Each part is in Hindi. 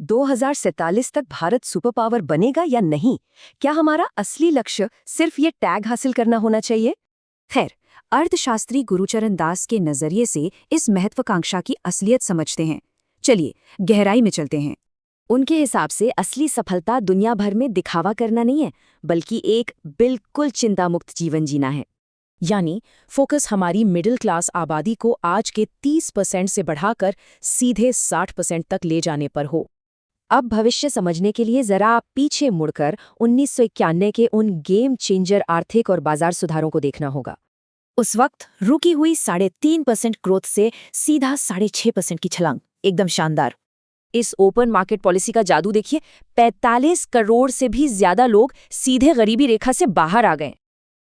2047 तक भारत सुपर पावर बनेगा या नहीं? क्या हमारा असली लक्ष्य सिर्फ ये टैग हासिल करना होना चाहिए? खैर, अर्थशास्त्री गुरुचरण दास के नजरिए से इस महत्वाकांक्षा की असलियत समझते हैं। चलिए गहराई में चलते हैं। उनके हिसाब से असली सफलता दुनिया भर में दिखावा करना नहीं है, बल्कि एक बिल्कुल चिंतामुक्त जीवन जीना है। यानी फोकस हमारी मिडिल क्लास आबादी को आज के 30% से बढ़ाकर सीधे 60% तक ले जाने पर हो। अब भविष्य समझने के लिए जरा पीछे मुड़कर 1991 के उन गेम चेंजर आर्थिक और बाजार सुधारों को देखना होगा। उस वक्त रुकी हुई 3.5% ग्रोथ से सीधा 6.5% की छलांग, एकदम शानदार। इस ओपन मार्केट पॉलिसी का जादू देखिए, 45 करोड़ से भी ज्यादा लोग सीधे गरीबी रेखा से बाहर आ गए।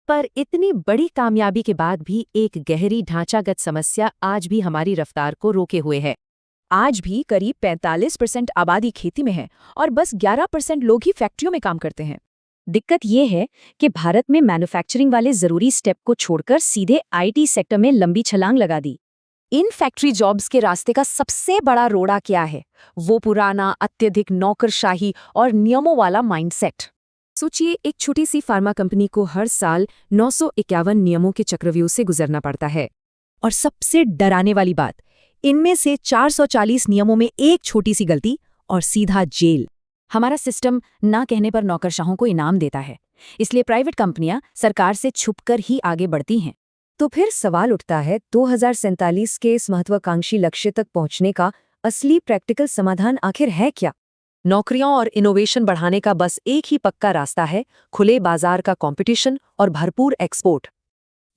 पर इतनी बड़ी कामयाबी के बाद भी एक गहरी ढांचागत समस्या आज भी हमारी रफ्तार को रोके हुए है। आज भी करीब 45% आबादी खेती में है और बस 11% लोग ही फैक्ट्रियों में काम करते हैं। दिक्कत ये है कि भारत में मैन्युफैक्चरिंग वाले जरूरी स्टेप को छोड़कर सीधे आईटी सेक्टर में लंबी छलांग लगा दी। इन फैक्ट्री जॉब्स के रास्ते का सबसे बड़ा रोड़ा क्या है? वो पुराना, अत्यधिक नौकरशाही और नियमों वाला माइंडसेट। सोचिए, एक छोटी सी फार्मा कंपनी को हर साल 951 नियमों के चक्रव्यूह से गुजरना पड़ता है। और सबसे डराने वाली बात, इनमें से 440 नियमों में एक छोटी सी गलती और सीधा जेल। हमारा सिस्टम ना कहने पर नौकरशाहों को इनाम देता है, इसलिए प्राइवेट कंपनियां सरकार से छुपकर ही आगे बढ़ती हैं। तो फिर सवाल उठता है, 2047 के इस महत्वाकांक्षी लक्ष्य तक पहुंचने का असली प्रैक्टिकल समाधान आखिर है क्या? नौकरियों और इनोवेशन बढ़ाने का बस एक ही पक्का रास्ता है, खुले बाजार का कंपटीशन और भरपूर एक्सपोर्ट।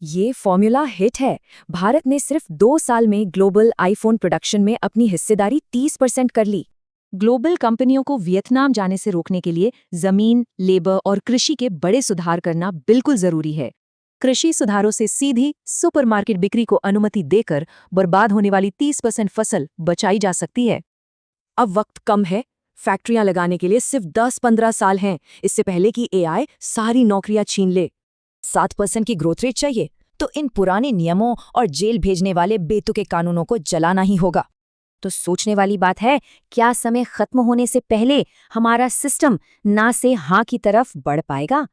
ये फॉर्मूला हिट है। भारत ने सिर्फ 2 साल में ग्लोबल आईफोन प्रोडक्शन में अपनी हिस्सेदारी 30% कर ली। ग्लोबल कंपनियों को वियतनाम जाने से रोकने के लिए जमीन, लेबर और कृषि के बड़े सुधार करना बिल्कुल जरूरी है। कृषि सुधारों से सीधी सुपरमार्केट बिक्री को अनुमति देकर बर्बाद होने वाली 30% फसल बचाई जा सकती है। अब वक्त कम है, फैक्ट्रियां लगाने के लिए सिर्फ 10-15 साल हैं, इससे पहले कि एआई सारी नौकरियां छीन ले। 7% की ग्रोथ रेट चाहिए तो इन पुराने नियमों और जेल भेजने वाले बेतुके कानूनों को जलाना ही होगा। तो सोचने वाली बात है, क्या समय खत्म होने से पहले हमारा सिस्टम ना से हाँ की तरफ बढ़ पाएगा?